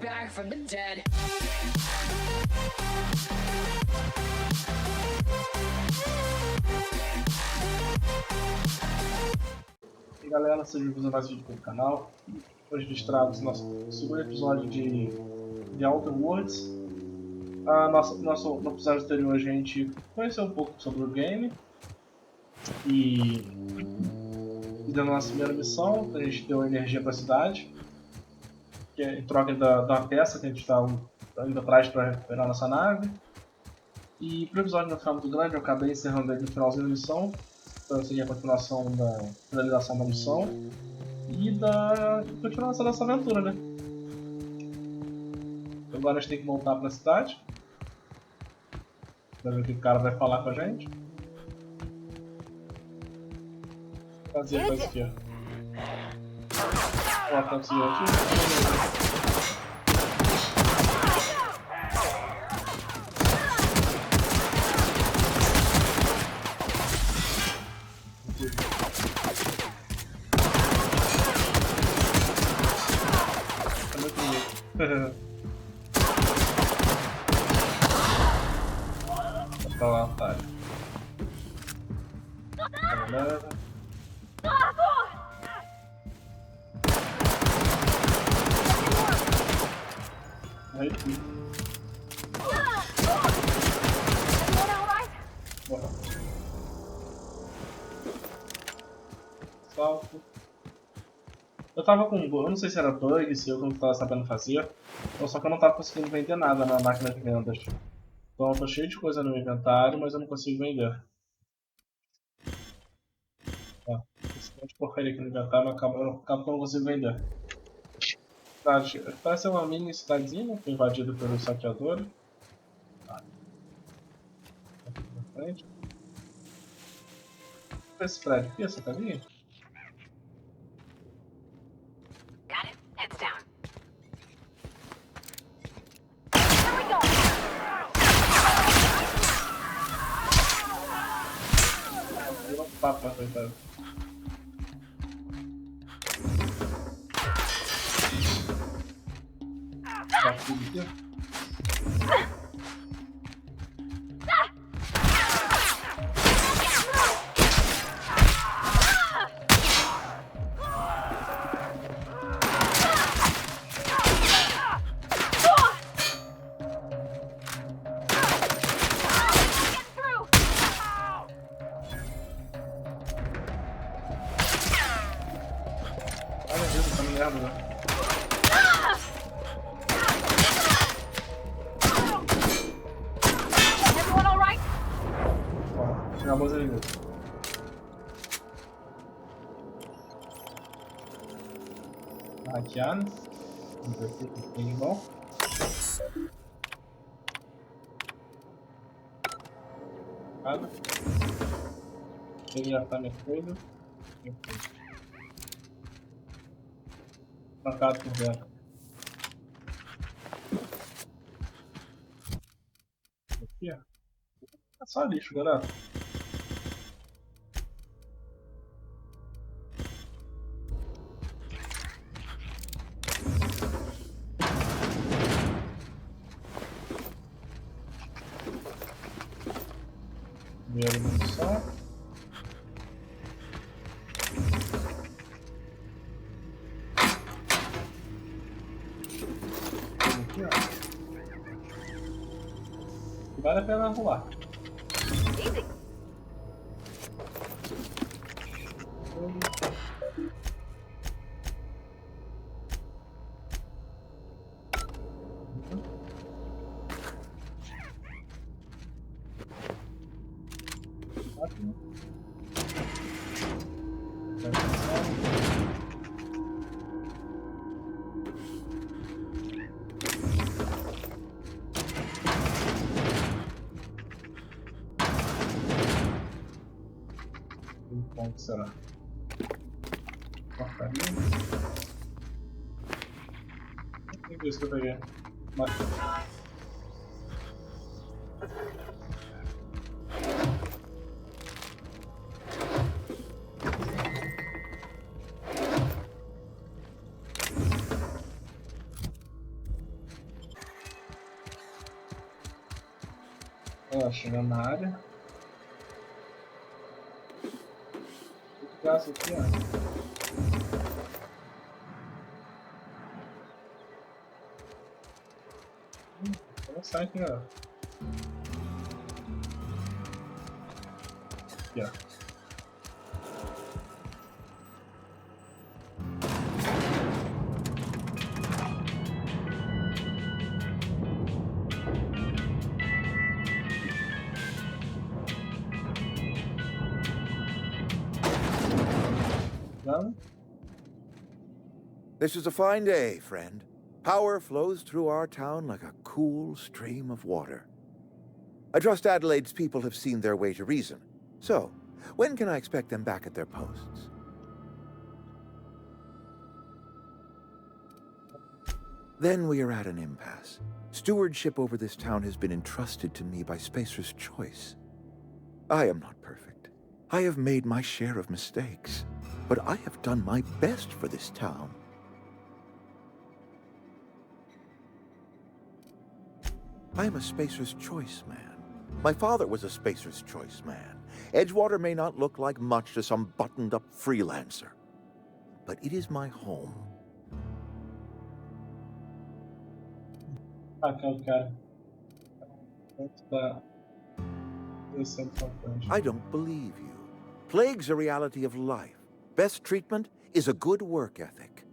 back from the dead. E galera, sejam bem-vindos a mais um vídeo do canal. Hoje registramos nosso segundo episódio de Outer Worlds. No episódio anterior a gente conheceu um pouco sobre o game e deu a nossa primeira missão. A gente deu energia para a cidade, que é em troca da peça que a gente está indo atrás para recuperar nossa nave. E para o episódio não ficar muito grande, eu acabei encerrando ele no finalzinho da missão. Então seria a continuação da finalização da missão e da continuação dessa aventura, né? Agora a gente tem que voltar para a cidade para ver o que o cara vai falar com a gente. Fazer coisa aqui, ó. Ó, tá aqui. Tá lá, tá. Galera. Aí, bora. Salto. Eu tava com. Eu não sei se era bug, se eu não tava sabendo fazer. Só que eu não tava conseguindo vender nada na máquina de vendas. Então eu tô cheio de coisa no meu inventário, mas eu não consigo vender. Ó, esse monte de porcaria aqui no inventário, acaba que eu não consigo vender. Parece uma mini cidadezinha, foi invadida pelos saqueadores. Aqui na frente. Esse prédio aqui, essa casinha? Got it. Heads down. Virou um papo, coitado. Tá tudo aqui? Olha Deus, essa merda, né? Everyone all right? Ó, tinha a moça ali. Hackeado. Vamos ver aqui o que tem de bom. Nada. Ele já tá minha coisa. Marcado por dentro. Aqui, ó. É só lixo, galera. Primeira munição. Aqui, ó. E vale a pena voar. Easy. Ótimo. Como será? Porcaria. Tem que ver que eu peguei. Mas... Ó, chegando na área. Outro caso aqui, ó. Vamos sair aqui, ó. Aqui, ó. Vamos. This is a fine day, friend. Power flows through our town like a cool stream of water. I trust Adelaide's people have seen their way to reason. So, when can I expect them back at their posts? Then we are at an impasse. Stewardship over this town has been entrusted to me by Spacer's Choice. I am not perfect. I have made my share of mistakes, but I have done my best for this town. I am a Spacer's Choice man. My father was a Spacer's Choice man. Edgewater may not look like much to some buttoned-up freelancer, but it is my home. Aquele cara. Tá descendo pra frente. I don't believe you. Plague's a reality of life. Best treatment is a good work ethic.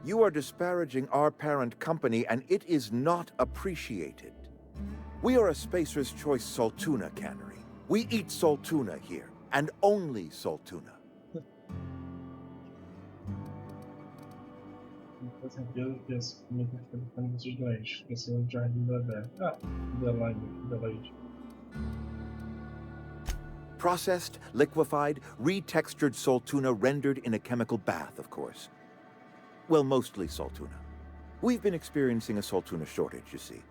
You are disparaging our parent company, and it is not appreciated. We are a Spacer's Choice Saltuna cannery. We eat Saltuna here, and only Saltuna. Com certeza que esse comigo fica ficando vocês doentes. Esqueceu o jardim da Bela. Ah, Adelaide. Processed, liquefied, retextured Saltuna rendered in a chemical bath, of course. Well, mostly Saltuna. We've been experiencing a Saltuna shortage, you see.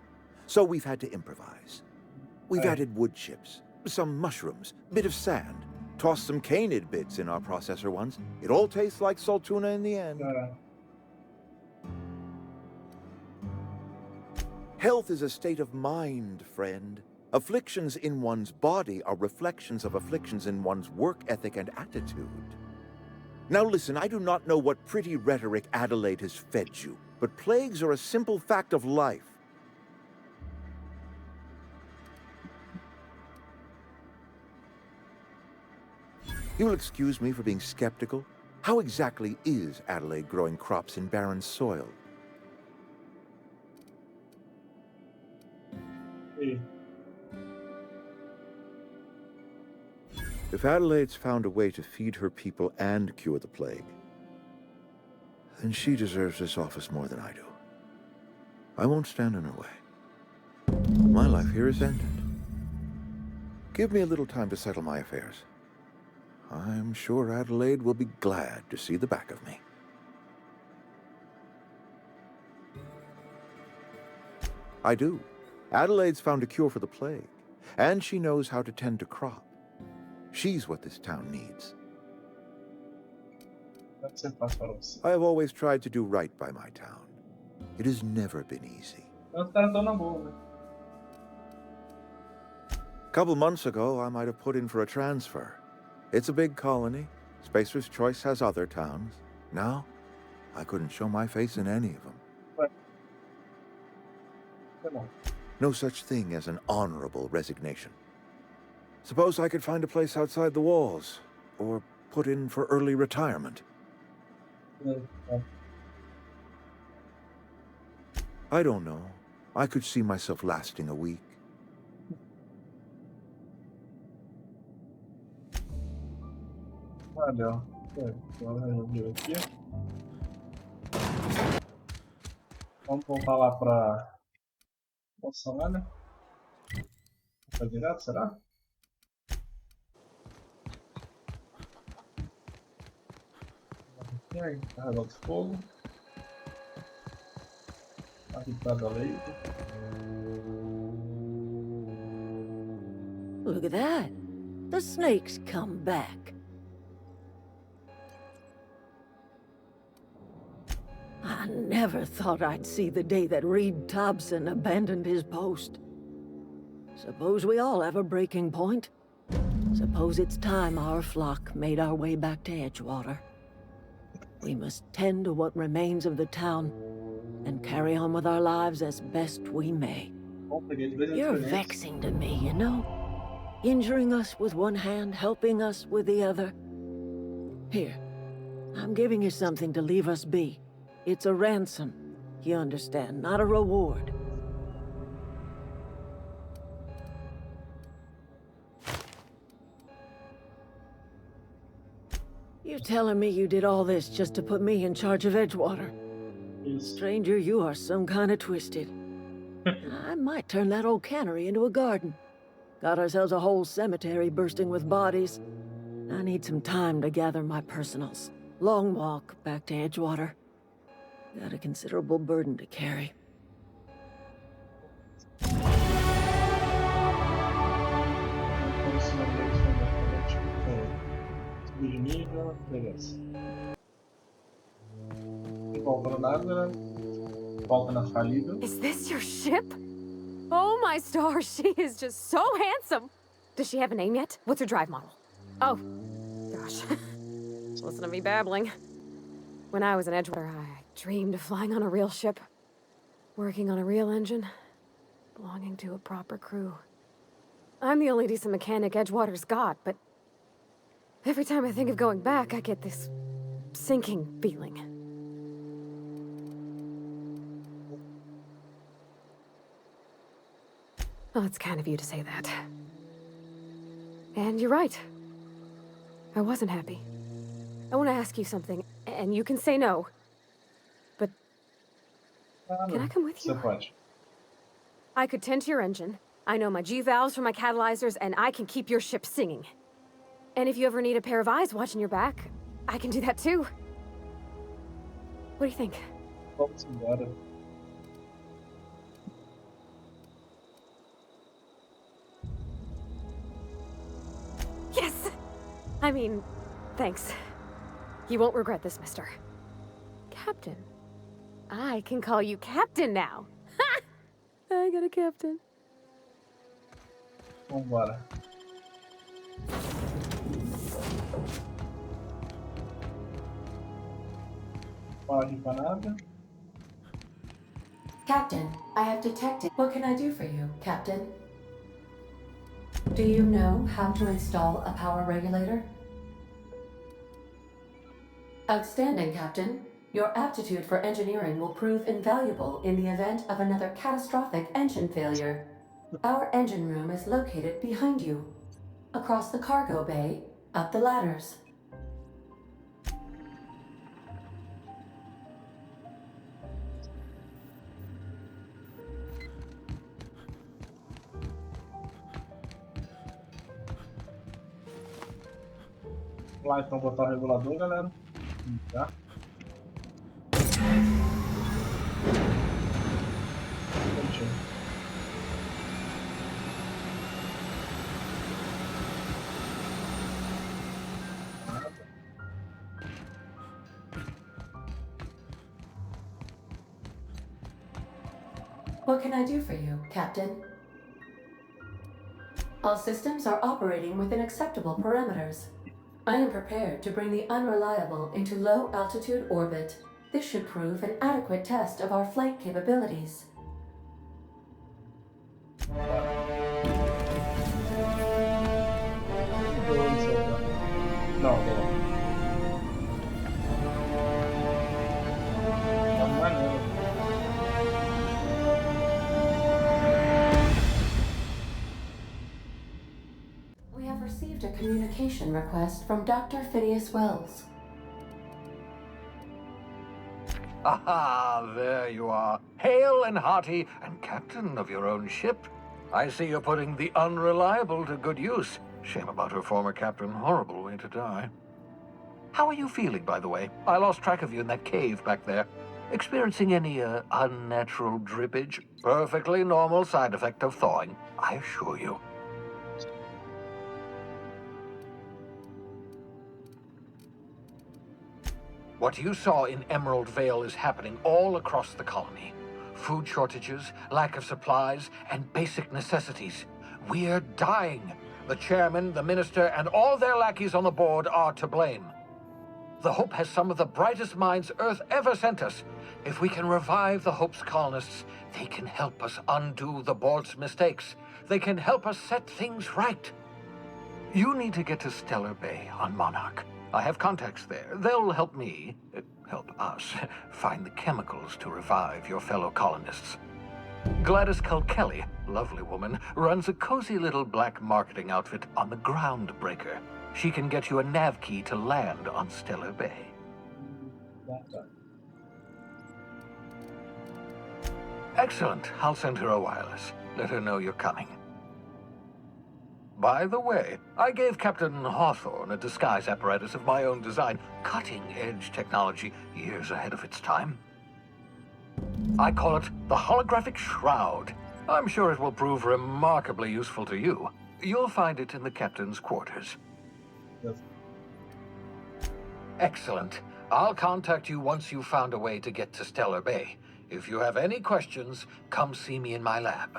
So we've had to improvise. We've added wood chips, some mushrooms, bit of sand, tossed some canid bits in our processor once. It all tastes like Saltuna in the end. Health is a state of mind, friend. Afflictions in one's body are reflections of afflictions in one's work ethic and attitude. Now listen, I do not know what pretty rhetoric Adelaide has fed you, but plagues are a simple fact of life. You will excuse me for being skeptical. How exactly is Adelaide growing crops in barren soil? Hey. If Adelaide's found a way to feed her people and cure the plague, then she deserves this office more than I do. I won't stand in her way. My life here is ended. Give me a little time to settle my affairs. I'm sure Adelaide will be glad to see the back of me. I do. Adelaide's found a cure for the plague, and she knows how to tend to crop. She's what this town needs. I have always tried to do right by my town. It has never been easy. A couple months ago, I might have put in for a transfer. It's a big colony. Spacer's Choice has other towns. Now, I couldn't show my face in any of them. No such thing as an honorable resignation. Suppose I could find a place outside the walls, or put in for early retirement. I don't know. I could see myself lasting a week. Valeu. Agora resolveu aqui. Vamos voltar lá pra poção lá, né? Tá direto, será? Aqui, carregar de fogo. Aqui pra Adelaide. Look at that. The snake's come back. I never thought I'd see the day that Reed Thompson abandoned his post. Suppose we all have a breaking point. Suppose it's time our flock made our way back to Edgewater. We must tend to what remains of the town and carry on with our lives as best we may. You're vexing to me, you know? Injuring us with one hand, helping us with the other. Here, I'm giving you something to leave us be. It's a ransom, you understand, not a reward. You telling me you did all this just to put me in charge of Edgewater? Stranger, you are some kind of twisted. I might turn that old cannery into a garden. Got ourselves a whole cemetery bursting with bodies. I need some time to gather my personals. Long walk back to Edgewater. Got a considerable burden to carry. Subir de nível, beleza. Volta no nada, volta na falível. Is this your ship? Oh my stars, she is just so handsome. Does she have a name yet? What's her drive model? Oh, gosh. Listen to me babbling. When I was in Edgewater, I dreamed of flying on a real ship, working on a real engine, belonging to a proper crew. I'm the only decent mechanic Edgewater's got, but every time I think of going back, I get this sinking feeling. Well, it's kind of you to say that. And you're right. I wasn't happy. I want to ask you something, and you can say no. But can I come with you? Você pode. I could tend to your engine. I know my G-valves for my catalyzers, and I can keep your ship singing. And if you ever need a pair of eyes watching your back, I can do that too. What do you think? Vamos embora. Yes! I mean, thanks. You won't regret this, mister. Captain. I can call you Captain now. Ha! I got a captain. Vambora. Fala aqui pra nada. Captain, I have detected. What can I do for you, Captain? Do you know how to install a power regulator? Outstanding, Captain. Your aptitude for engineering will prove invaluable in the event of another catastrophic engine failure. Our engine room is located behind you. Across the cargo bay, up the ladders. Vamos lá então botar o regulador, galera. Tá? What can I do for you, Captain? All systems are operating within acceptable parameters. I am prepared to bring the unreliable into low-altitude orbit. This should prove an adequate test of our flight capabilities. Não, não. Não é não. We have received a communication request from Dr. Phineas Wells. Aha, there you are. Hale and hearty, and captain of your own ship. I see you're putting the unreliable to good use. Shame about her former captain. Horrible way to die. How are you feeling, by the way? I lost track of you in that cave back there. Experiencing any, unnatural drippage? Perfectly normal side effect of thawing, I assure you. What you saw in Emerald Vale is happening all across the colony. Food shortages, lack of supplies, and basic necessities. We're dying. The chairman, the minister, and all their lackeys on the board are to blame. The Hope has some of the brightest minds Earth ever sent us. If we can revive the Hope's colonists, they can help us undo the board's mistakes. They can help us set things right. You need to get to Stellar Bay on Monarch. I have contacts there. They'll help me, help us, find the chemicals to revive your fellow colonists. Gladys Kelly, lovely woman, runs a cozy little black marketing outfit on the Groundbreaker. She can get you a nav key to land on Stellar Bay. Excellent. I'll send her a wireless. Let her know you're coming. By the way, I gave Captain Hawthorne a disguise apparatus of my own design, cutting-edge technology years ahead of its time. I call it the Holographic Shroud. I'm sure it will prove remarkably useful to you. You'll find it in the captain's quarters. Yes. Excellent. I'll contact you once you've found a way to get to Stellar Bay. If you have any questions, come see me in my lab.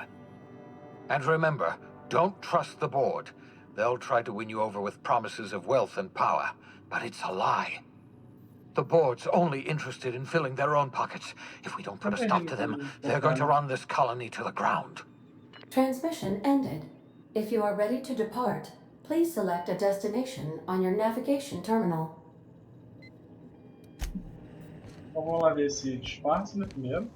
And remember, don't trust the board. They'll try to win you over with promises of wealth and power, but it's a lie. The board's only interested in filling their own pockets. If we don't put a stop to them, they're going to run this colony to the ground. Transmission ended. If you are ready to depart, please select a destination on your navigation terminal. Então vamos lá ver esse disfarce, né, primeiro.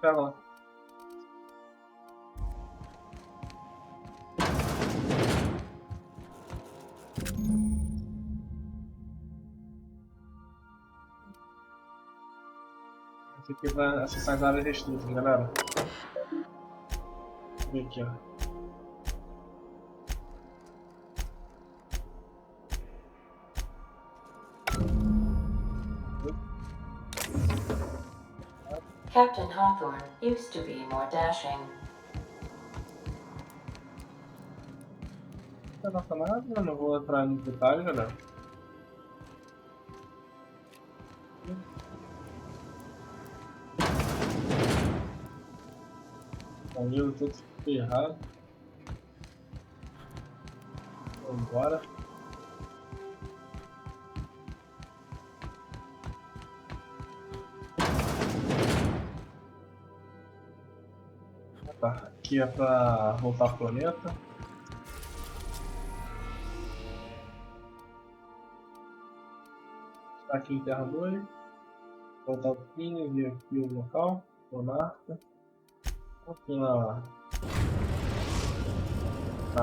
Pega lá. Esse aqui vai acessar as áreas restritas, galera. Deixa eu ver aqui, ó. Captain Hawthorne used to be more dashing. Não nossa nada, eu não vou entrar nos detalhes, galera. O livro todo ferrado. Vamos embora. Tá, aqui é pra voltar ao planeta. Está aqui em Terra 2. Voltar ao fim, ver aqui o local, monarca. Aqui na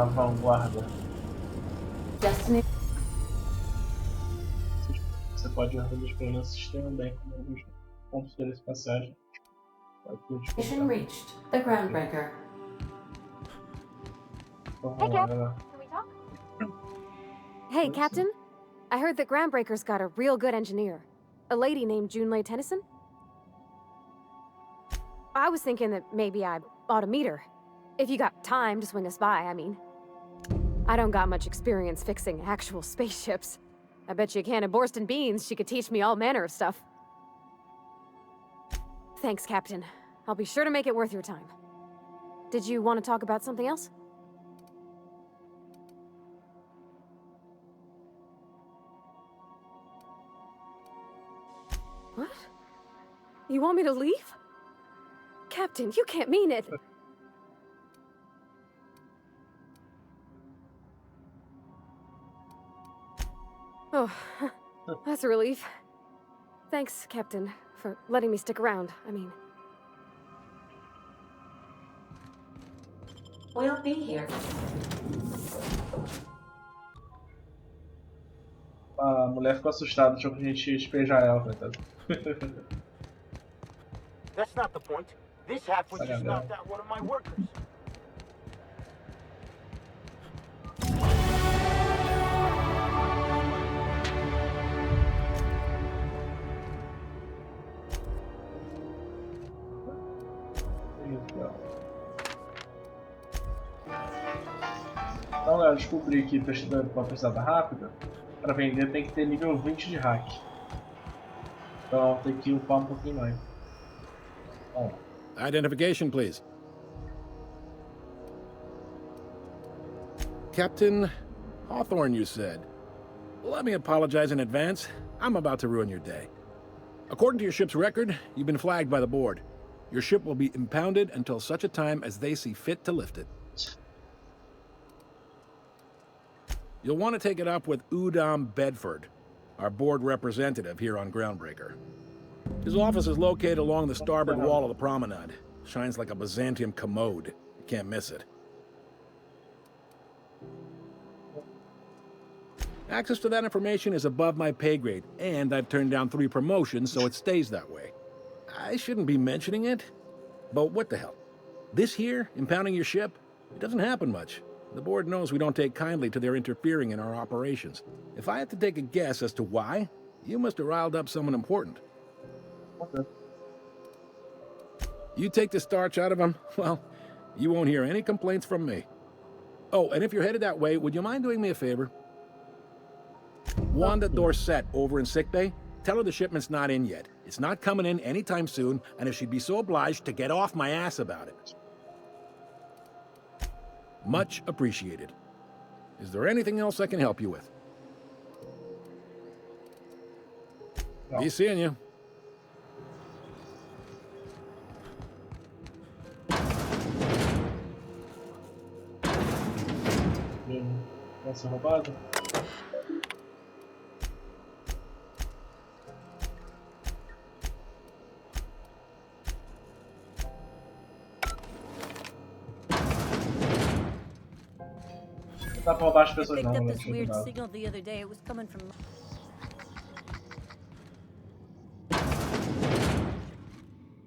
vanguarda. Destiny. Você pode ver os planetas do sistema bem como alguns pontos espaciais. Mission reached. The Groundbreaker. Hey, Cap. Can we talk? Hey, Captain. I heard that Groundbreaker's got a real good engineer. A lady named Junlei Tennyson. I was thinking that maybe I ought to meet her. If you got time to swing us by, I mean. I don't got much experience fixing actual spaceships. I bet you a can of Borston beans she could teach me all manner of stuff. Thanks, Captain. I'll be sure to make it worth your time. Did you want to talk about something else? What? You want me to leave? Captain, you can't mean it! Oh, that's a relief. Thanks, Captain, for letting me stick around. I mean... We'll be here. A mulher ficou assustada, achou que a gente ia despejar ela, coitado. That's not the point. This half was just knocked out one of my workers. Então, galera, descobri que uma pesquisa rápida, para vender tem que ter nível 20 de hack. Então tem que upar um pouquinho mais. Vamos lá. Identification, please. Captain Hawthorne, you said. Let me apologize in advance. I'm about to ruin your day. According to your ship's record, you've been flagged by the board. Your ship will be impounded until such a time as they see fit to lift it. You'll want to take it up with Udom Bedford, our board representative here on Groundbreaker. His office is located along the starboard wall of the promenade. Shines like a Byzantium commode. You can't miss it. Access to that information is above my pay grade, and I've turned down 3 promotions, so it stays that way. I shouldn't be mentioning it, but what the hell? This here, impounding your ship, it doesn't happen much. The board knows we don't take kindly to their interfering in our operations. If I had to take a guess as to why, you must have riled up someone important. Okay. You take the starch out of them, well, you won't hear any complaints from me. Oh, and if you're headed that way, would you mind doing me a favor? Wanda Dorset over in sickbay, tell her the shipment's not in yet. It's not coming in anytime soon, and if she'd be so obliged to get off my ass about it. Much appreciated. Is there anything else I can help you with? No. Be seeing you. Vai ser roubado? Dá pra roubar as pessoas não, não tinha nada. Signal the other day. It was coming from.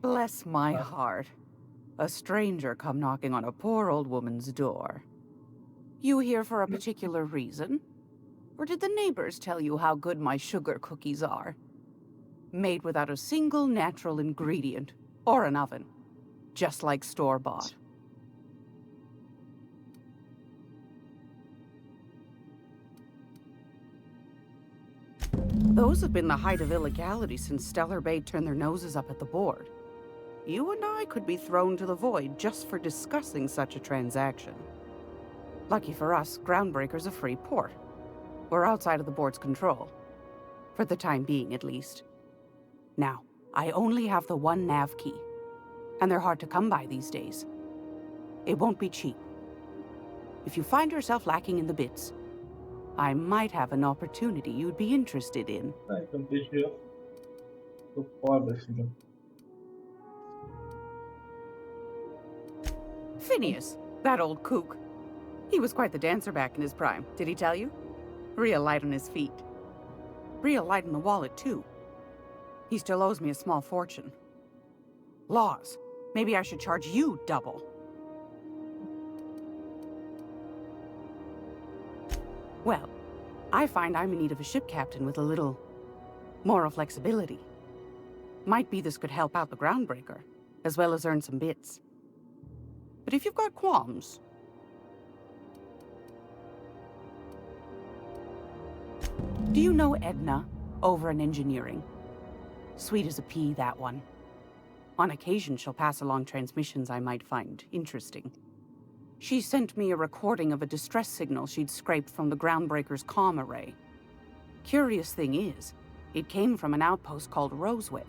Bless my heart. A stranger come knocking on a poor old woman's door. You here for a particular reason? Or did the neighbors tell you how good my sugar cookies are? Made without a single natural ingredient, or an oven. Just like store-bought. Those have been the height of illegality since Stellar Bay turned their noses up at the board. You and I could be thrown to the void just for discussing such a transaction. Lucky for us, Groundbreaker's a free port. We're outside of the board's control. For the time being, at least. Now, I only have the 1 nav key. And they're hard to come by these days. It won't be cheap. If you find yourself lacking in the bits, I might have an opportunity you'd be interested in. Então deixa eu. Tô pobre, filho. Phineas, that old kook. He was quite the dancer back in his prime, did he tell you? Real light on his feet. Real light on the wallet, too. He still owes me a small fortune. Laws. Maybe I should charge you double. Well, I find I'm in need of a ship captain with a little moral flexibility. Might be this could help out the Groundbreaker, as well as earn some bits. But if you've got qualms... Do you know Edna, over in engineering? Sweet as a pea, that one. On occasion, she'll pass along transmissions I might find interesting. She sent me a recording of a distress signal she'd scraped from the Groundbreaker's comm array. Curious thing is, it came from an outpost called Roseway.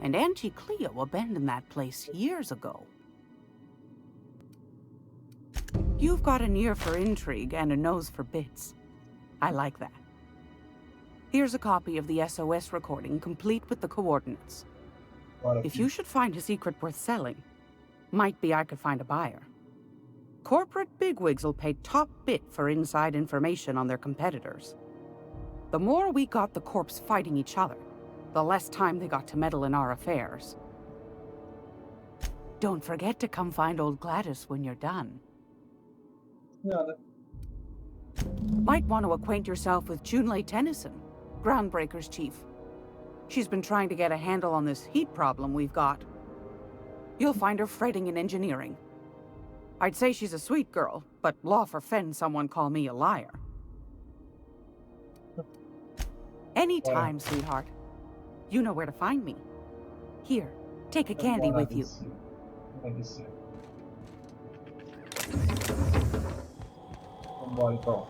And Auntie Cleo abandoned that place years ago. You've got an ear for intrigue and a nose for bits. I like that. Here's a copy of the SOS recording, complete with the coordinates. If you should find a secret worth selling, might be I could find a buyer. Corporate bigwigs will pay top bit for inside information on their competitors. The more we got the corps fighting each other, the less time they got to meddle in our affairs. Don't forget to come find old Gladys when you're done. Nada. Might want to acquaint yourself with Junlei Tennyson, Groundbreaker's chief. She's been trying to get a handle on this heat problem we've got. you'll find her fretting in engineering. I'd say she's a sweet girl, but law forfend someone call me a liar. Anytime, sweetheart. You know where to find me. Here, take a candy with you. Vambora então.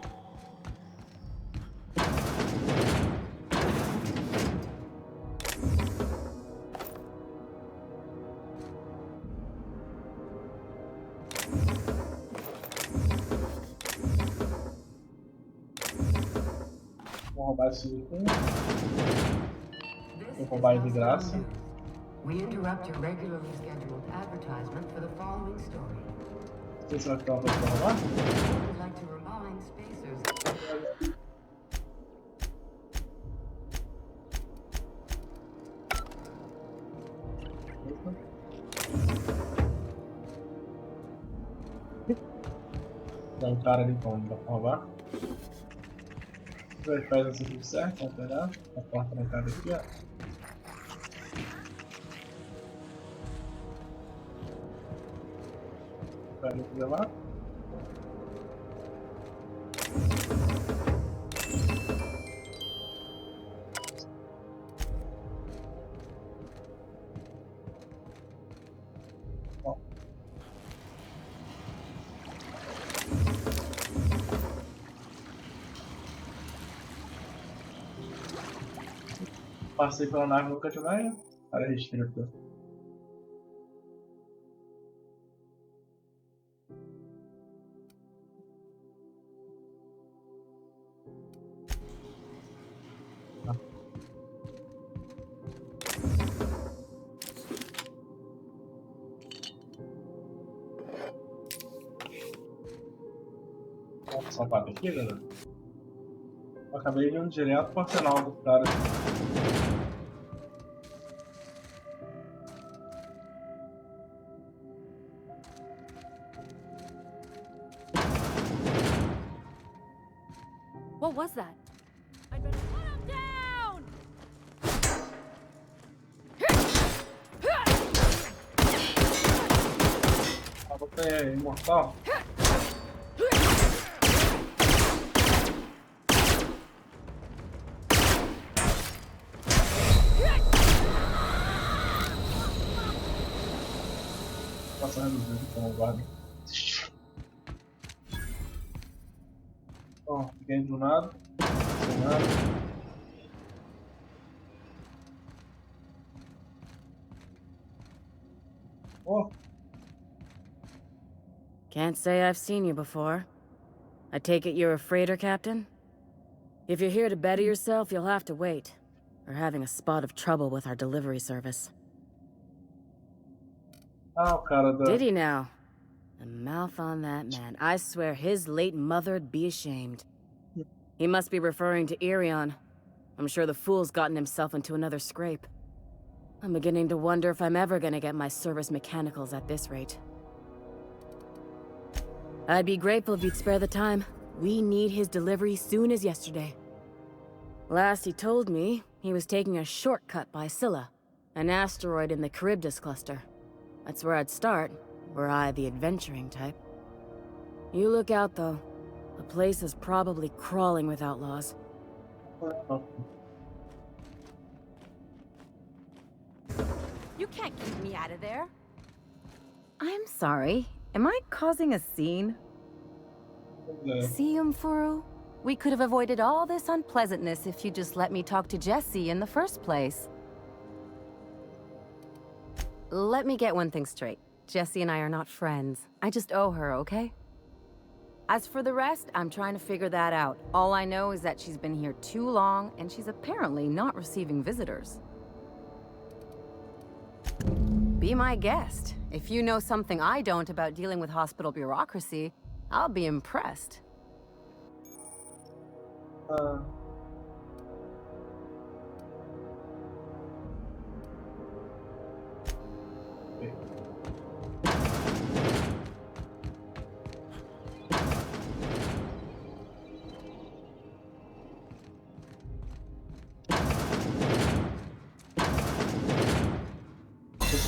Vou roubar esse item. Vou roubar ele de graça. We interrupt your regularly scheduled advertisement for the following story. Não sei se vai ficar uma coisa pra roubar. I would like to remind spacers. Tem um cara ali como pra roubar. Vai fazer assim tudo certo, vamos pegar. A porta trancada aqui, ó. Pega aqui lá. Passei pela nave nunca de velho. Área restrita. Essa parte aqui, galera. Eu acabei indo direto pro arsenal do cara. What was that? I'd better put him down! Ah, você é imortal? Passa reduzido com o guarda. Ó, fiquei do nada. Sem nada. Oh. Can't say I've seen you before. I take it you're a freighter captain? If you're here to better yourself, you'll have to wait. We're having a spot of trouble with our delivery service. Ah, o cara da... Did he now? The mouth on that man. I swear his late mother'd be ashamed. He must be referring to Irion. I'm sure the fool's gotten himself into another scrape. I'm beginning to wonder if I'm ever gonna get my service mechanicals at this rate. I'd be grateful if you'd spare the time. We need his delivery soon as yesterday. Last he told me, he was taking a shortcut by Scylla, an asteroid in the Charybdis cluster. That's where I'd start, were I the adventuring type. You look out, though. The place is probably crawling with outlaws. You can't keep me out of there. I'm sorry. Am I causing a scene? See, Umfuru? We could have avoided all this unpleasantness if you just let me talk to Jesse in the first place. Let me get one thing straight. Jesse and I are not friends. I just owe her, okay? As for the rest, I'm trying to figure that out. All I know is that she's been here too long, and she's apparently not receiving visitors. Be my guest. If you know something I don't about dealing with hospital bureaucracy, I'll be impressed.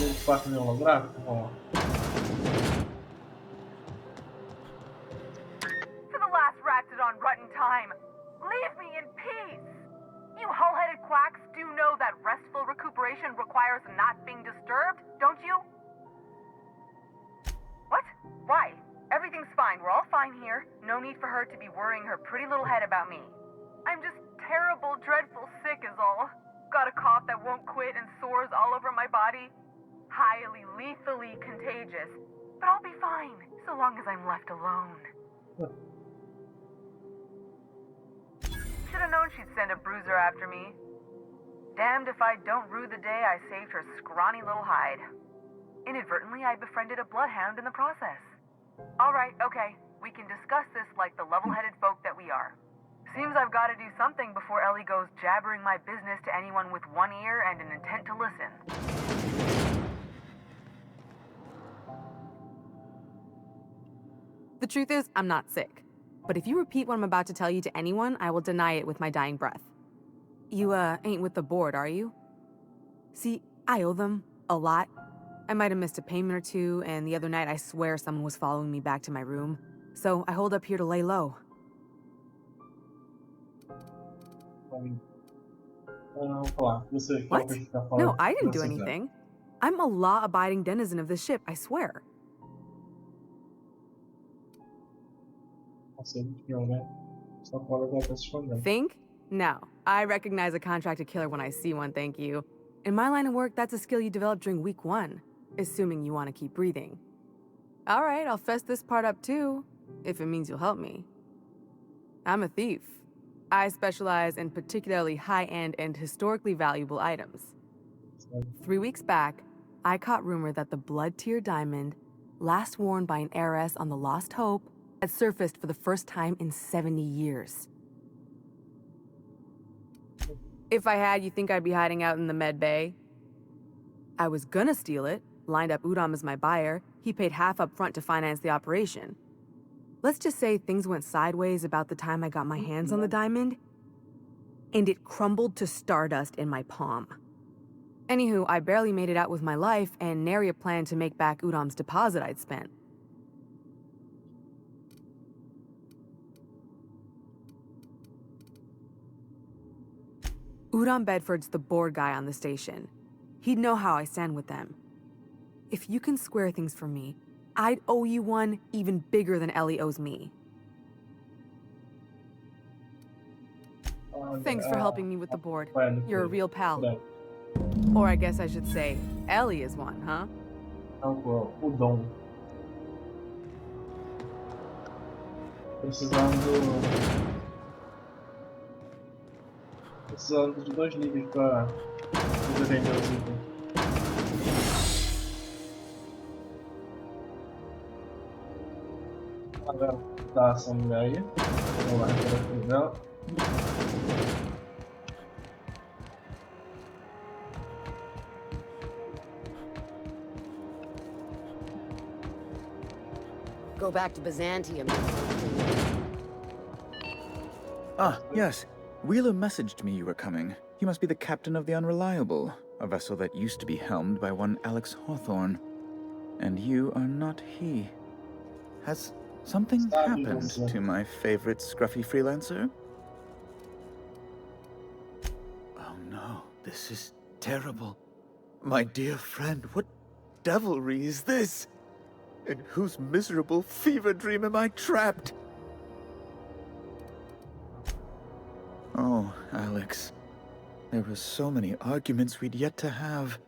esse quarto de holográfico? Vamos lá. For the last Ratdodon Rutton time, leave me in peace! You hull-headed quacks do know that restful recuperation requires not being disturbed, don't you? What? Why? Everything's fine. We're all fine here. No need for her to be worrying her pretty little head about me. I'm just terrible, dreadful sick is all. Got a cough that won't quit and sores all over my body. Highly, lethally contagious. But I'll be fine, so long as I'm left alone. Should've known she'd send a bruiser after me. Damned if I don't rue the day I saved her scrawny little hide. Inadvertently, I befriended a bloodhound in the process. Alright, okay. We can discuss this like the level-headed folk that we are. Seems I've got to do something before Ellie goes jabbering my business to anyone with one ear and an intent to listen. The truth is, I'm not sick. But if you repeat what I'm about to tell you to anyone, I will deny it with my dying breath. You, ain't with the board, are you? See, I owe them a lot. I might have missed a payment or two, and the other night I swear someone was following me back to my room. So I hold up here to lay low. What? No, I didn't do anything. I'm a law-abiding denizen of this ship, I swear. Think? No. I recognize a contracted killer when I see one, thank you. In my line of work, that's a skill you develop during week 1, assuming you want to keep breathing. Alright, I'll fess this part up too, if it means you'll help me. I'm a thief. I specialize in particularly high-end and historically valuable items. 3 weeks back, I caught rumor that the blood-tier diamond, last worn by an heiress on the Lost Hope, had surfaced for the first time in 70 years. If I had, you think I'd be hiding out in the med bay? I was gonna steal it, lined up Udom as my buyer. He paid half up front to finance the operation. Let's just say things went sideways about the time I got my hands on the diamond, and it crumbled to stardust in my palm. Anywho, I barely made it out with my life, and nary a plan to make back Udom's deposit I'd spent. Udom Bedford's the board guy on the station. He'd know how I stand with them. If you can square things for me, I'd owe you one even bigger than Ellie owes me. Thanks for helping me with the board. You're a real pal. Or I guess I should say, Ellie is one, huh? Udom. Precisando de 2 níveis pra poder vender os itens. Agora tá essa mulher aí. Vamos lá, recolher dela. Go back to Byzantium. Ah, yes. Wheeler messaged me you were coming. You must be the captain of the Unreliable, a vessel that used to be helmed by one Alex Hawthorne. And you are not he. Has something happened to my favorite scruffy freelancer? Oh no, this is terrible. My dear friend, what devilry is this? In whose miserable fever dream am I trapped? Oh, Alex. There were so many arguments we'd yet to have.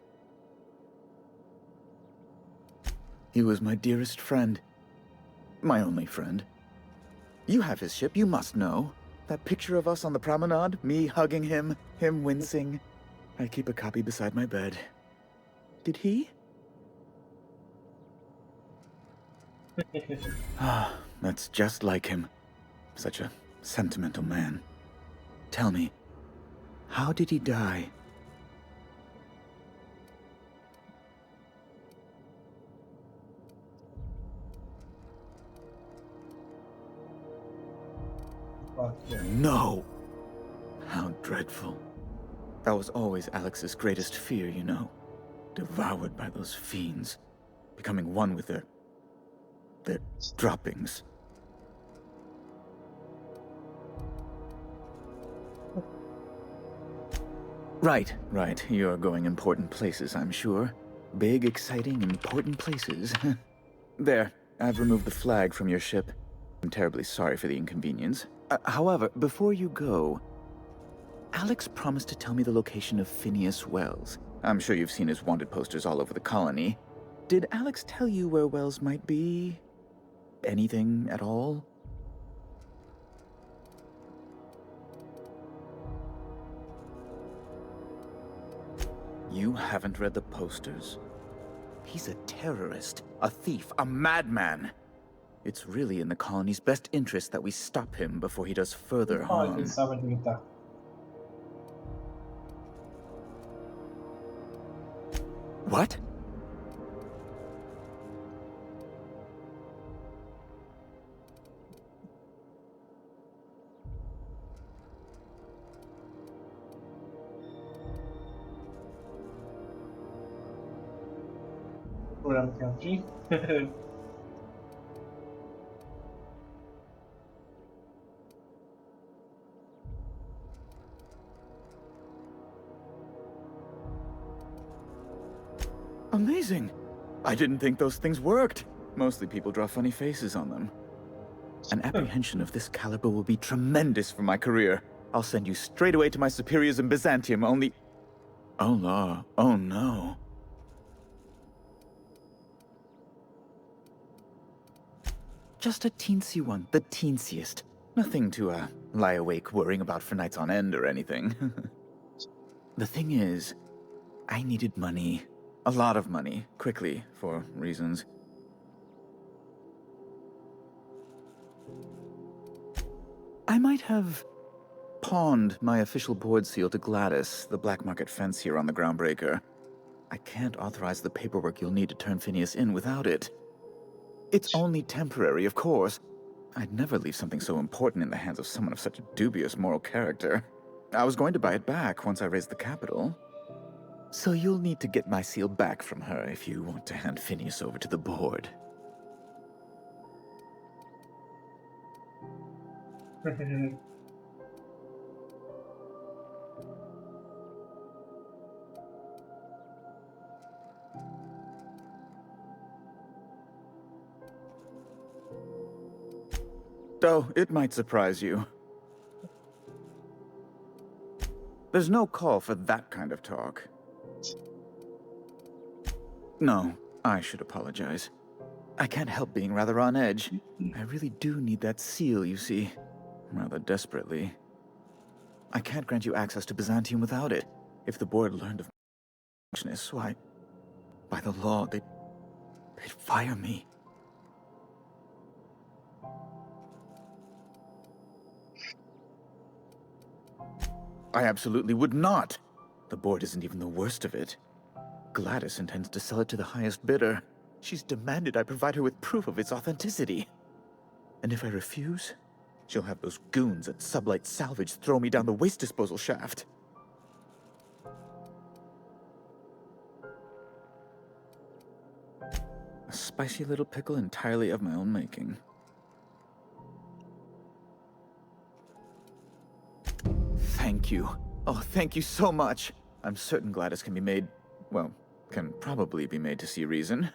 He was my dearest friend. My only friend. You have his ship, you must know. That picture of us on the promenade, me hugging him, him wincing. I keep a copy beside my bed. Did he? Ah, that's just like him. Such a sentimental man. Tell me, how did he die? No! How dreadful. That was always Alex's greatest fear, you know. devoured by those fiends, becoming one with their droppings. Right. You're going important places, I'm sure. Big, exciting, important places. There, I've removed the flag from your ship. I'm terribly sorry for the inconvenience. However, before you go, Alex promised to tell me the location of Phineas Wells. I'm sure you've seen his wanted posters all over the colony. Did Alex tell you where Wells might be? Anything at all? You haven't read the posters? He's a terrorist, a thief, a madman. It's really in the colony's best interest that we stop him before he does further harm. What? Programa tem um fim. Amazing! I didn't think those things worked. Mostly people draw funny faces on them. An apprehension of this caliber will be tremendous for my career. I'll send you straight away to my superiors in Byzantium, only... Oh, law. Oh, no. Just a teensy one, the teensiest. Nothing to, lie awake worrying about for nights on end or anything. The thing is, I needed money. A lot of money, quickly, for reasons. I might have pawned my official board seal to Gladys, the black market fence here on the Groundbreaker. I can't authorize the paperwork you'll need to turn Phineas in without it. It's only temporary, of course. I'd never leave something so important in the hands of someone of such a dubious moral character. I was going to buy it back once I raised the capital. So you'll need to get my seal back from her if you want to hand Phineas over to the board. Though it might surprise you. There's no call for that kind of talk. No, I should apologize. I can't help being rather on edge. I really do need that seal, you see. Rather desperately. I can't grant you access to Byzantium without it. If the board learned of my why, by the law, they'd fire me. I absolutely would not. The board isn't even the worst of it. Gladys intends to sell it to the highest bidder. She's demanded I provide her with proof of its authenticity. And if I refuse, she'll have those goons at Sublight Salvage throw me down the waste disposal shaft. A spicy little pickle entirely of my own making. Thank you. Oh, thank you so much. I'm certain Gladys can be made, well, can probably be made to see reason.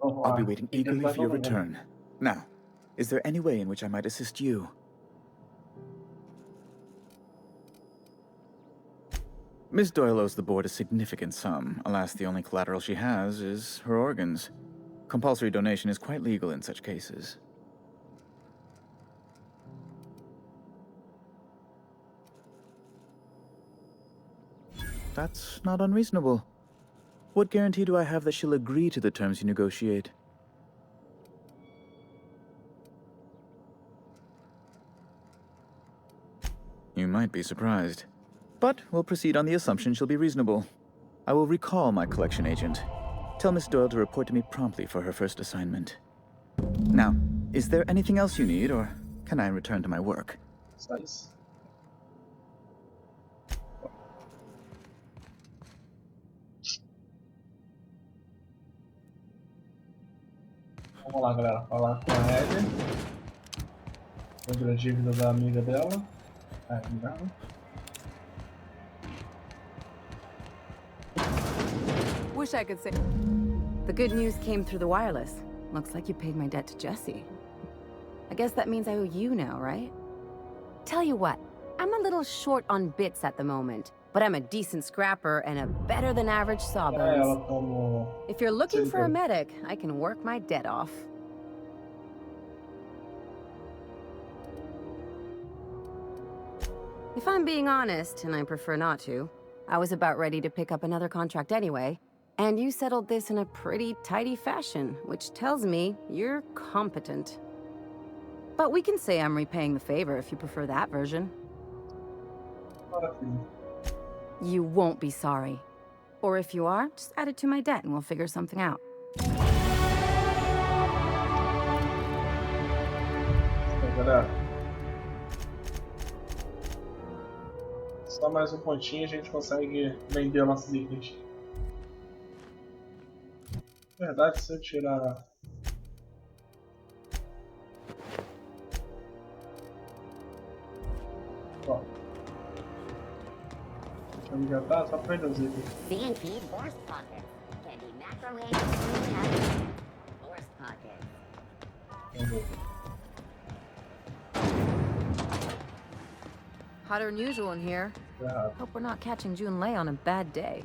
I'll be waiting eagerly for your return. Now, is there any way in which I might assist you? Miss Doyle owes the board a significant sum. Alas, the only collateral she has is her organs. Compulsory donation is quite legal in such cases. That's not unreasonable. What guarantee do I have that she'll agree to the terms you negotiate? You might be surprised. But we'll proceed on the assumption she'll be reasonable. I will recall my collection agent. Tell Miss Doyle to report to me promptly for her first assignment. Now, is there anything else you need, or can I return to my work? Nice. Vamos lá, galera. Falar com a Ellie. Sobre a dívida da amiga dela. Não. Wish I could say. The good news came through the wireless. Looks like you paid my debt to Jesse. I guess that means I owe you now, right? Tell you what, I'm a little short on bits at the moment, but I'm a decent scrapper and a better than average sawbones. If you're looking for a medic, I can work my debt off. If I'm being honest, and I prefer not to, I was about ready to pick up another contract anyway, and you settled this in a pretty tidy fashion, which tells me you're competent. But we can say I'm repaying the favor if you prefer that version. You won't be sorry. Or if you are, just add it to my debt and we'll figure something out. Galera. Só mais pontinho e a gente consegue vender nossos itens. Na verdade, se eu tirar... Ó. Deixa eu já tá, só pra vender os itens. CNP Force Pocket. Candy macro hand, Force Pocket. Hotter than usual in here. Hope we're not catching Junlei on a bad day.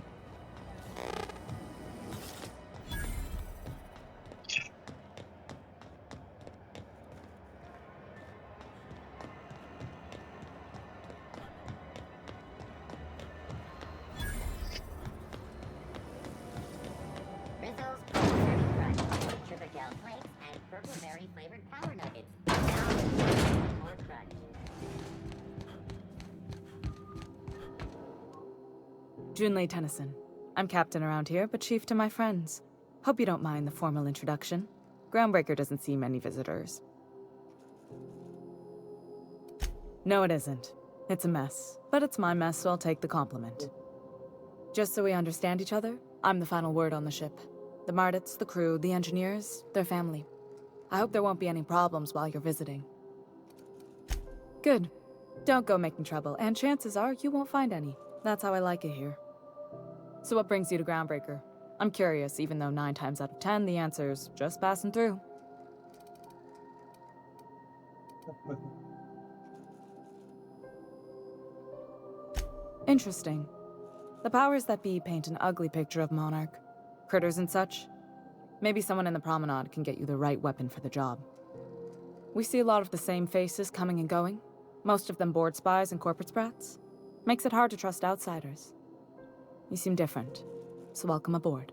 Rizzo's Purple Berry Crunch, Sugar Gel Flakes, and Purple Berry flavored Power Nuggets. Now with more crunch. Junlei Tennyson. I'm captain around here, but chief to my friends. Hope you don't mind the formal introduction. Groundbreaker doesn't see many visitors. No, it isn't. It's a mess. But it's my mess, so I'll take the compliment. Just so we understand each other, I'm the final word on the ship. The Mardits, the crew, the engineers, their family. I hope there won't be any problems while you're visiting. Good. Don't go making trouble, and chances are you won't find any. That's how I like it here. So what brings you to Groundbreaker? I'm curious, even though 9 times out of 10 the answer's just passing through. Interesting. The powers that be paint an ugly picture of Monarch. Critters and such. Maybe someone in the promenade can get you the right weapon for the job. We see a lot of the same faces coming and going. Most of them board spies and corporate sprats. Makes it hard to trust outsiders. You seem different, so welcome aboard.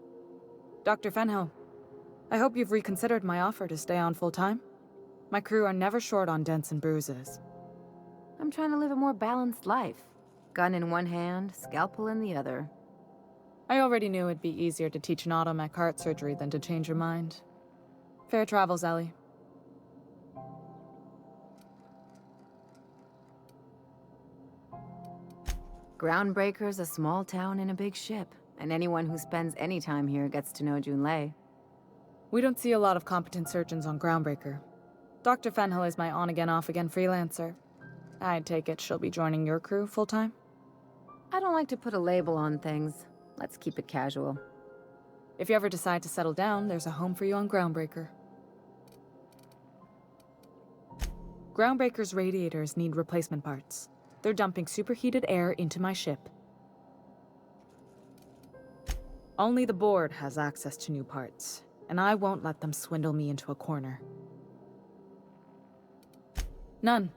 Dr. Fenhill, I hope you've reconsidered my offer to stay on full-time. My crew are never short on dents and bruises. I'm trying to live a more balanced life. Gun in one hand, scalpel in the other. I already knew it'd be easier to teach an automech heart surgery than to change your mind. Fair travels, Ellie. Groundbreaker's a small town in a big ship, and anyone who spends any time here gets to know Junlei. We don't see a lot of competent surgeons on Groundbreaker. Dr. Fenhill is my on-again, off-again freelancer. I take it she'll be joining your crew full-time? I don't like to put a label on things. Let's keep it casual. If you ever decide to settle down, there's a home for you on Groundbreaker. Groundbreaker's radiators need replacement parts. They're dumping superheated air into my ship. Only the board has access to new parts, and I won't let them swindle me into a corner. None.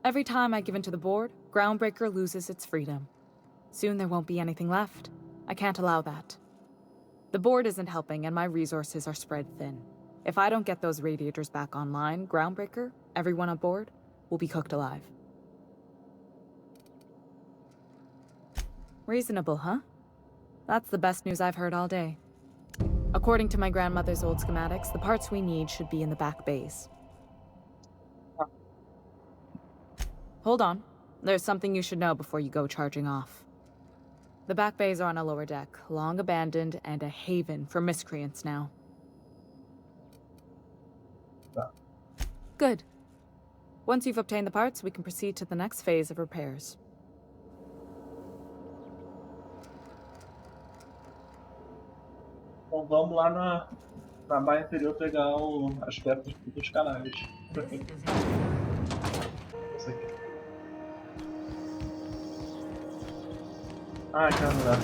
Every time I give in to the board, Groundbreaker loses its freedom. Soon there won't be anything left. I can't allow that. The board isn't helping, and my resources are spread thin. If I don't get those radiators back online, Groundbreaker, everyone aboard, will be cooked alive. Reasonable, huh? That's the best news I've heard all day. According to my grandmother's old schematics, the parts we need should be in the back bays. Hold on. There's something you should know before you go charging off. The back bays are on a lower deck, long abandoned and a haven for miscreants now. Good. Once you've obtained the parts, we can proceed to the next phase of repairs. Então vamos lá na baia inferior pegar as peças dos canais. Esse aqui. Ah, caramba.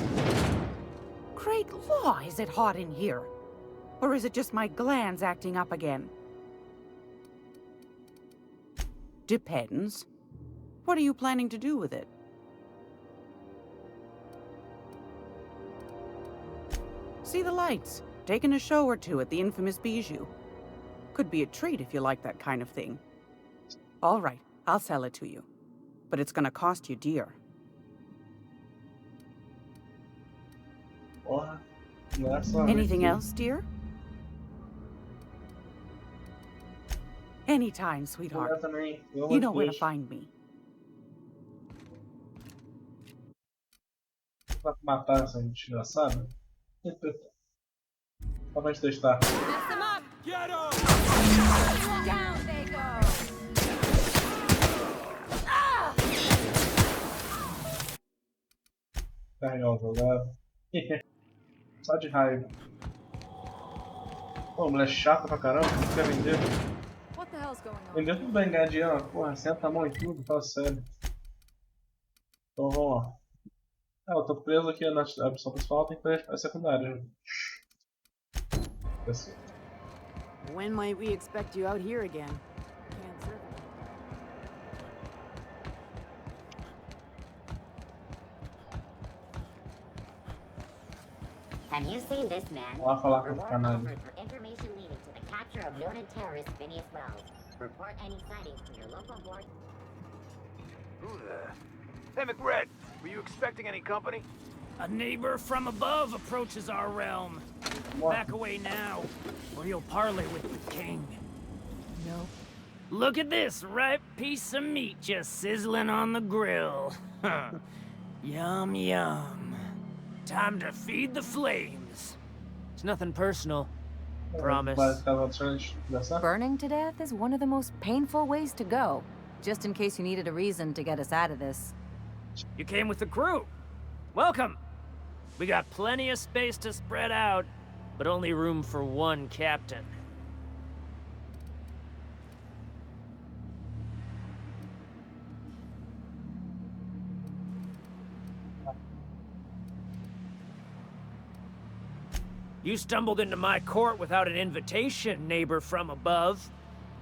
Great law, is it hot in here? Or is it just my glands acting up again? Depends. What are you planning to do with it? See the lights. Taking a show or two at the infamous Bijou. Could be a treat if you like that kind of thing. All right, I'll sell it to you. But it's gonna cost you dear. Porra. Anything else, dear? Anytime, sweetheart. You know where to find me. Vai matar essa desgraçada? Só pra gente testar. Down they go. Carregar o jogado. Só de raiva. Pô, mulher chata pra caramba, não quer vender. Vender tudo bem, ganhar dinheiro, porra, senta a mão em tudo, fala sério. Então vamos lá. Ah, eu tô preso aqui na opção principal, tem que ir pra secundária. When might we expect you out here again? Can't serve it. Have you seen this man? Vamos lá falar com o Reward canal. offered for information leading to the capture of noted terrorist Phineas Wells. Report any sightings to your local board. Who the? Hey, McRed, were you expecting any company? A neighbor from above approaches our realm. Back away now, or you'll parley with the king. No. Look at this ripe piece of meat just sizzling on the grill. Yum, yum. Time to feed the flames. It's nothing personal. Promise. Burning to death is one of the most painful ways to go. Just in case you needed a reason to get us out of this. You came with the crew. Welcome. We got plenty of space to spread out, but only room for one captain. You stumbled into my court without an invitation, neighbor from above.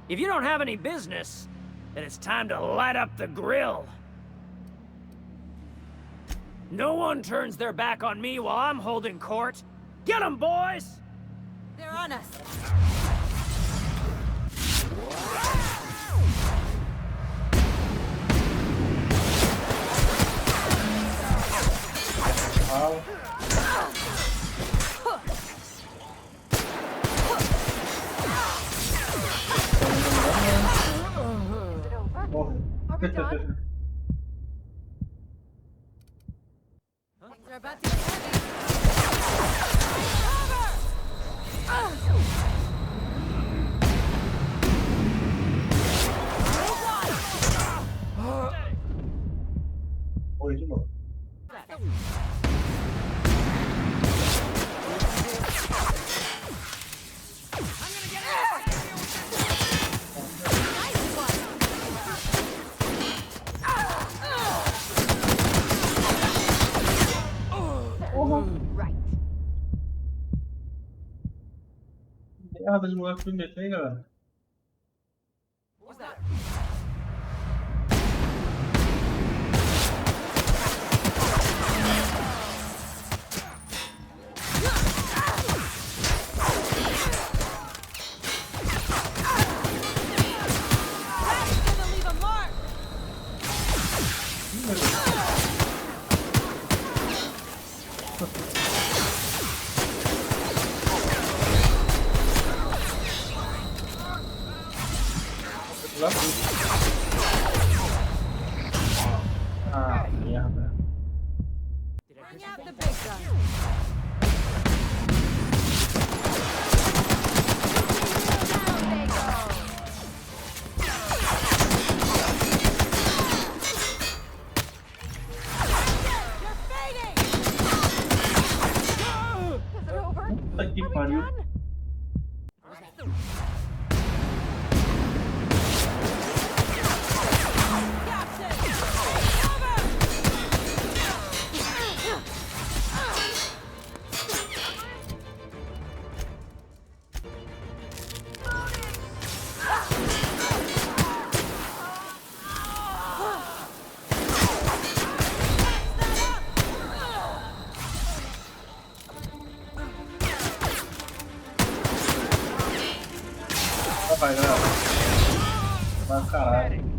If you don't have any business, then it's time to light up the grill. No one turns their back on me while I'm holding court. Get 'em, boys! They're on us. They're about to get heavy. Oi, de novo. Merda de mulher que me meter, hein, galera. Ah, merda. Bring out the big gun. Down they go. Puta que pariu. Vai, galera. Vai, caralho.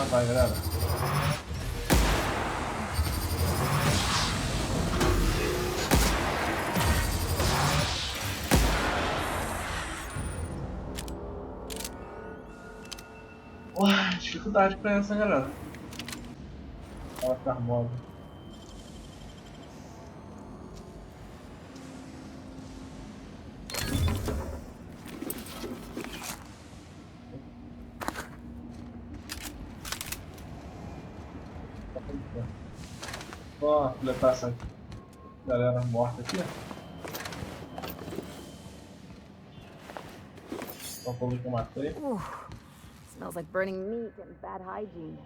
Vai, galera. Uai, dificuldade pra essa, galera. Ela ficar móvel. Ó, completar essa galera morta aqui. Só o que eu matei. Smells like burning meat and bad hygiene.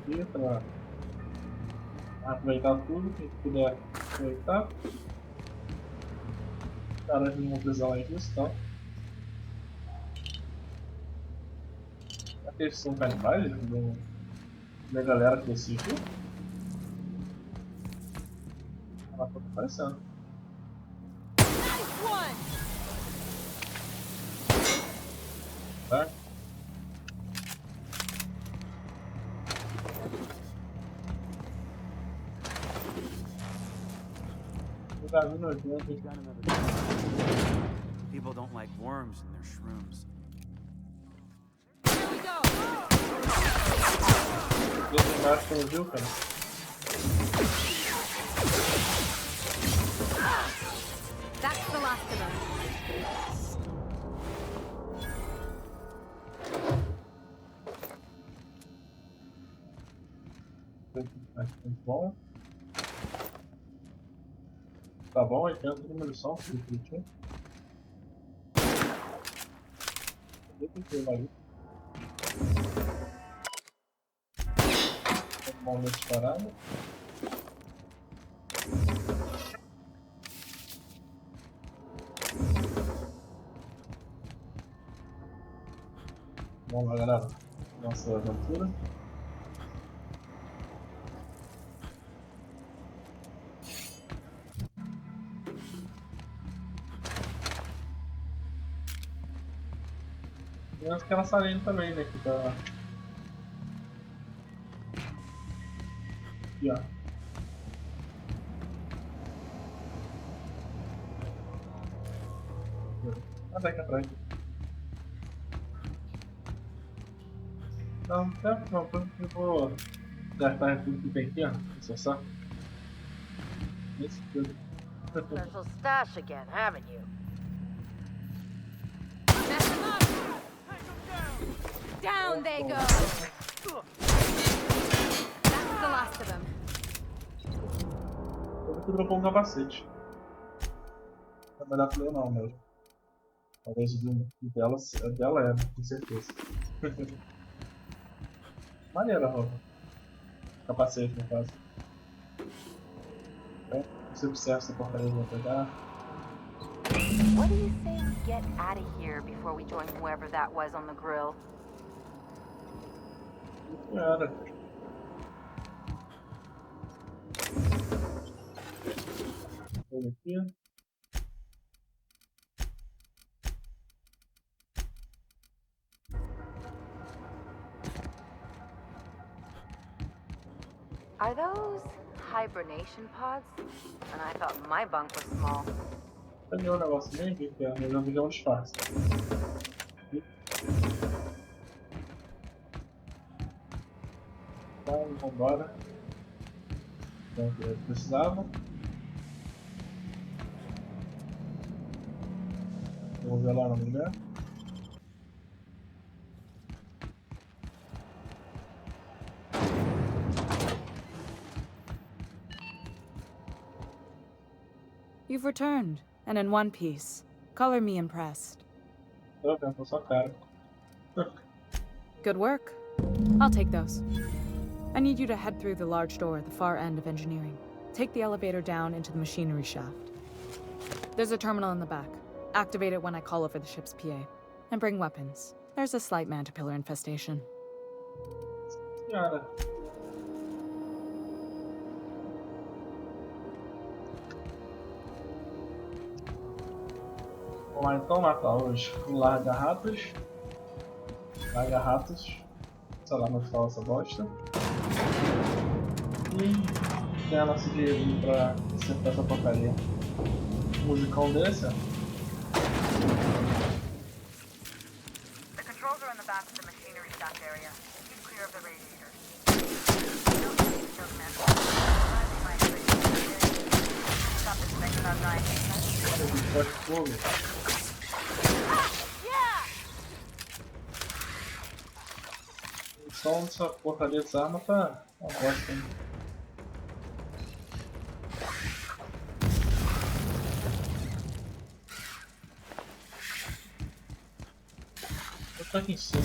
Aqui para aproveitar tudo que puder aproveitar. Cara, não vou precisar mais disso, tá? Aqueles são canibais da galera que eu sigo. Ela tá aparecendo. Tá? People don't like worms in their shrooms. Here we go. Esse embaixo não viu, cara? That's the last of them. Bom. Tá bom, 80 de munição, filho. Vamos ver disparada. Vamos lá, galera. Nossa aventura. E aquela salinha também, né? Que tá. Aqui, ó. Até aqui atrás. Não, eu vou gastar recurso que tem aqui, ó. Acessar. Esse tudo. Special stash again, haven't you? Down they go. That's the last of them. Eu vou dropar um capacete. Não vai dar pra eu não, mesmo. Talvez o dela é, com certeza. Maneira a roupa. Capacete, no caso. Se eu precisar essa porcaria, eu vou pegar. What do you say we get out of here before we join whoever that was on the grill? Cara. Vem aqui. Are those hibernation pods? And I thought my bunk was small. Peguei um negócio bem aqui, que é melhor ver um disfarce. Tá, vamos embora. Então, eu precisava. Vou ver lá na mulher. You've returned, and in one piece. Color me impressed. Tô vendo, sua cara. Good work. I'll take those. I need you to head through the large door at the far end of engineering. Take the elevator down into the machinery shaft. There's a terminal in the back. Activate it when I call over the ship's PA. And bring weapons. There's a slight mantipillar infestation. Senhora. Vamos lá então matar os larga-ratos. Larga-ratos. Sei lá onde fala essa bosta. E ganhar nosso dinheirinho pra acertar essa porcaria. Um musicão desse, ó. The controls are in the back of the machinery shaft area. Keep clear of the radiators. Stop this thing without dying. Pode fogo. O som dessa porcaria dessa arma tá uma bosta, hein? Eu tô aqui em cima.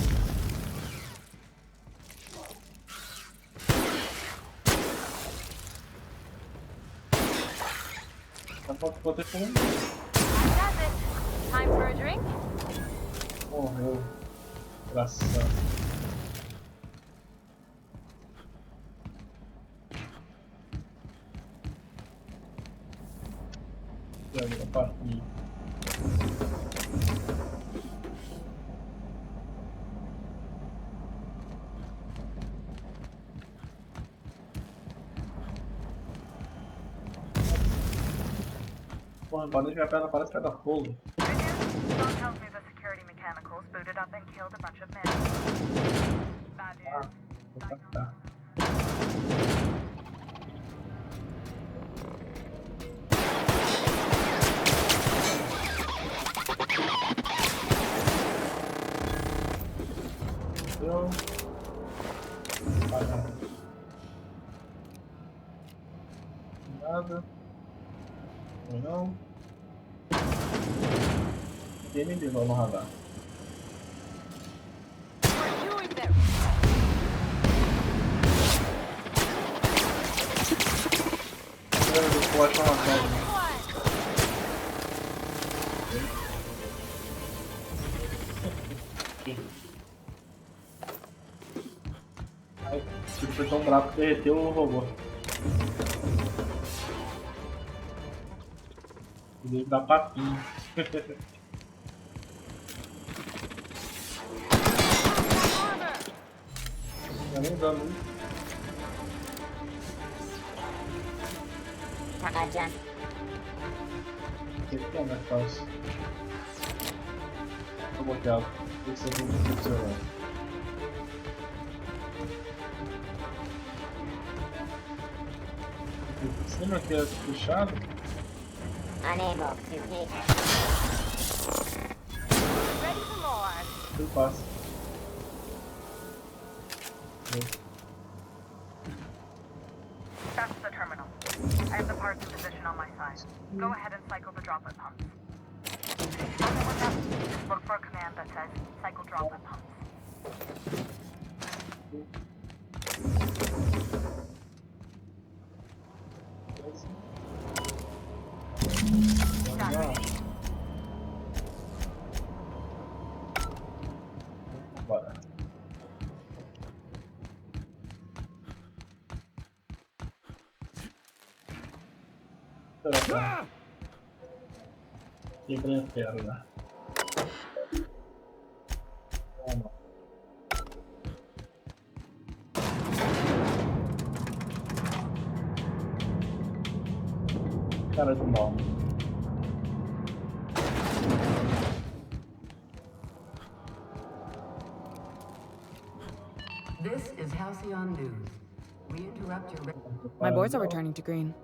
Vou ter como. Time for a drink? Morreu. Engraçado. Opa, aqui. Porra, quando a gente vai pegar, parece que vai dar fogo. John tells me the security mechanicals booted up and killed a bunch of men. Bad news. Tá. Deu. Nada. Não. Tem ninguém no radar. Eu vou achar uma casa. Ai, ele foi tão bravo que derreteu o robô. Ele dá papinho. Tá nem dando isso. Sei que é mais fácil. Tô bloqueado. Esse é o jogo do celular. Por cima que é fechado. Unable to hit. Ready for more. Eu passo. That's the terminal. I have the parts in position on my side. Go ahead and cycle the droplet pumps. Just look for a command that says cycle droplet pumps. Bora. Quebrei a perna. Toma. Cara do mal. This is Halcyon News. We interrupt your... My boards are returning to green.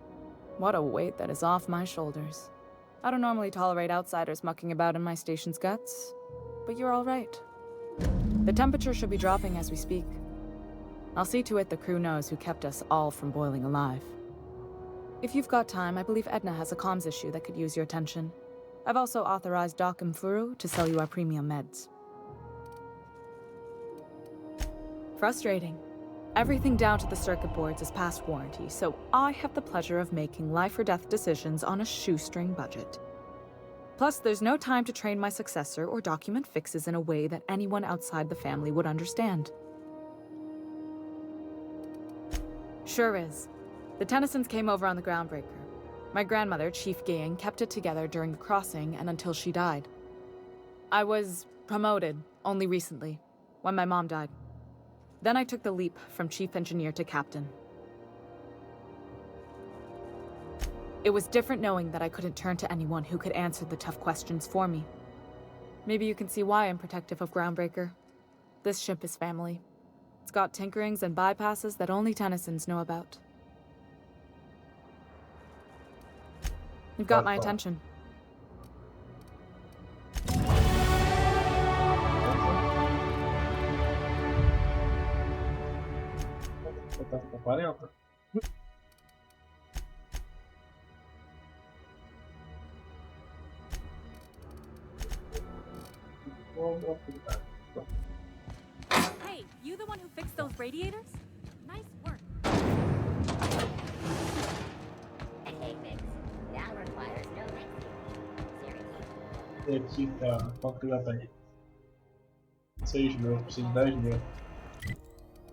What a weight that is off my shoulders. I don't normally tolerate outsiders mucking about in my station's guts, but you're all right. The temperature should be dropping as we speak. I'll see to it the crew knows who kept us all from boiling alive. If you've got time, I believe Edna has a comms issue that could use your attention. I've also authorized Doc and Furu to sell you our premium meds. Frustrating. Everything down to the circuit boards is past warranty, so I have the pleasure of making life-or-death decisions on a shoestring budget. Plus, there's no time to train my successor or document fixes in a way that anyone outside the family would understand. Sure is. The Tennysons came over on the Groundbreaker. My grandmother, Chief Gang, kept it together during the crossing and until she died. I was promoted only recently, when my mom died. Then I took the leap from chief engineer to captain. It was different knowing that I couldn't turn to anyone who could answer the tough questions for me. Maybe you can see why I'm protective of Groundbreaker. This ship is family. It's got tinkerings and bypasses that only Tennysons know about. You've got my attention. Tá com 40? Hey, you the one who fixed those radiators? Nice work. Okay, fix. That requires no lengthy. Seriously. E aqui, cara, quanto que já tem? 6 mil, preciso de 10 mil.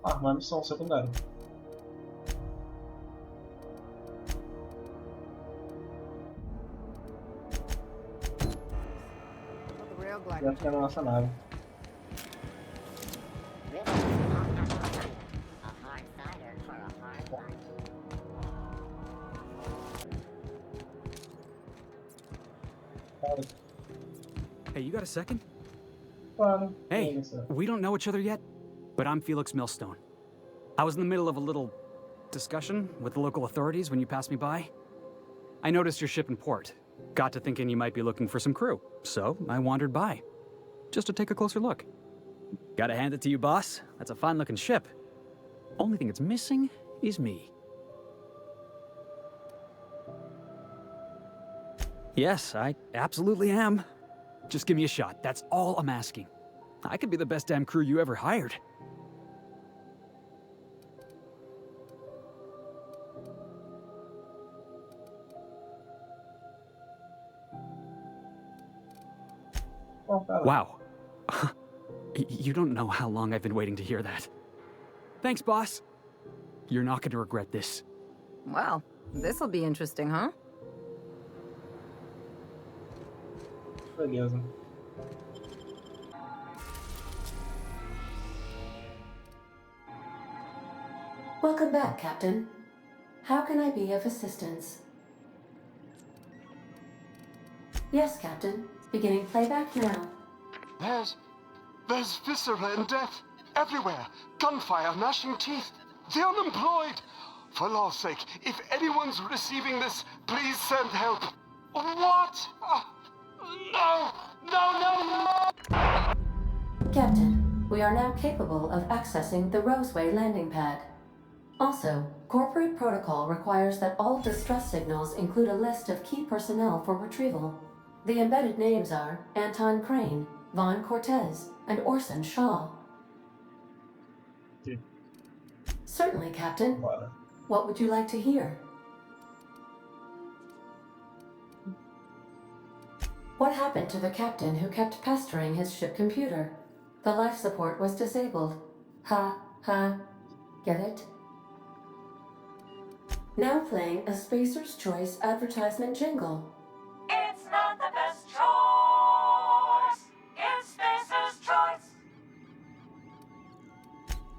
Ah, uma missão secundária. Já fica na nossa nave. Hey, you got a second? Claro. Hey, we don't know each other yet, but I'm Felix Millstone. I was in the middle of a little discussion with the local authorities when you passed me by. I noticed your ship in port. Got to thinking you might be looking for some crew, so I wandered by, just to take a closer look. Gotta hand it to you, boss. That's a fine-looking ship. Only thing it's missing is me. Yes, I absolutely am. Just give me a shot. That's all I'm asking. I could be the best damn crew you ever hired. Wow. You don't know how long I've been waiting to hear that. Thanks, boss. You're not going to regret this. Well, this'll be interesting, huh? Beleza. Welcome back, Captain. How can I be of assistance? Yes, Captain. Beginning playback now. There's viscera and death everywhere. Gunfire, gnashing teeth. The unemployed. For law's sake, if anyone's receiving this, please send help. What? No! No, no, no! Captain, we are now capable of accessing the Roseway landing pad. Also, corporate protocol requires that all distress signals include a list of key personnel for retrieval. The embedded names are Anton Crane, Vaughn Cortez, and Orson Shaw. Okay. Certainly, Captain. What would you like to hear? What happened to the captain who kept pestering his ship computer? The life support was disabled. Ha, ha. Get it? Now playing a Spacer's Choice advertisement jingle. It's not the best choice. It's Spacer's Choice.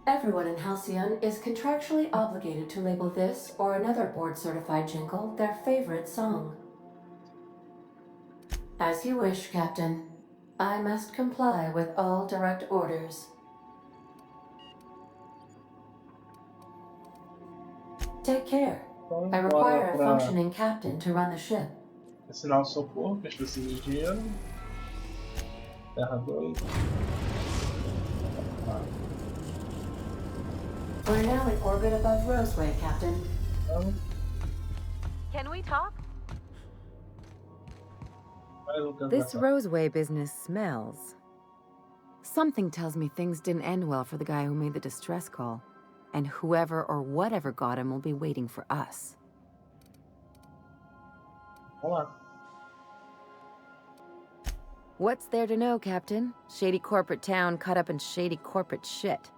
Everyone in Halcyon is contractually obligated to label this or another board-certified jingle their favorite song. As you wish, Captain. I must comply with all direct orders. Take care. I require a functioning captain to run the ship. Assinar o socorro, que a gente precisa de dinheiro. Terra 2. We're now in orbit above Roseway, Captain. Can we talk? This Roseway business smells. Something tells me things didn't end well for the guy who made the distress call. And whoever or whatever got him will be waiting for us. Olá. What's there to know, Captain? Shady corporate town caught up in shady corporate shit.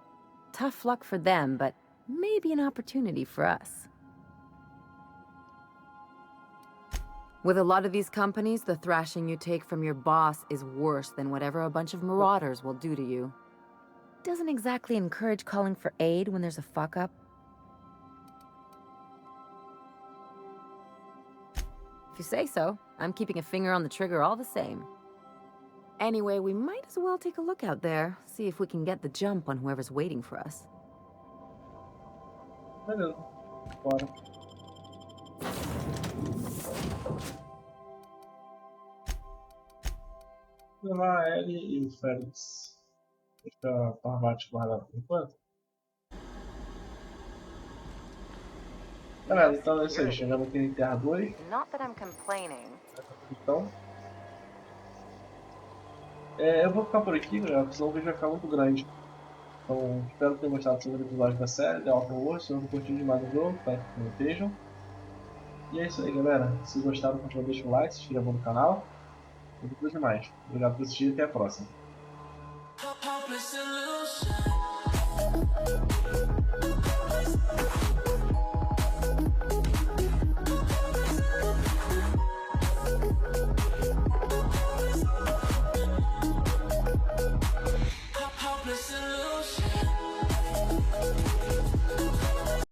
Tough luck for them, but maybe an opportunity for us. With a lot of these companies, the thrashing you take from your boss is worse than whatever a bunch of marauders will do to you. Doesn't exactly encourage calling for aid when there's a fuck-up. If you say so, I'm keeping a finger on the trigger all the same. Anyway, we might as well take a look out there, see if we can get the jump on whoever's waiting for us. Beleza. Bora. Levar a Ellie e o Félix. Deixa a Parvati guardada por enquanto. Galera, então é isso aí. Chegamos aqui em Terra 2. Not that I'm complaining. Então. Eu vou ficar por aqui, galera, porque senão o vídeo vai ficar muito grande. Então, espero que tenham gostado do segundo episódio da série, da Outer Worlds. Se não curtiram demais o jogo, espero que não estejam. E é isso aí, galera. Se gostaram, por favor, deixa o like, se inscreva no canal. E tudo demais. Obrigado por assistir e até a próxima.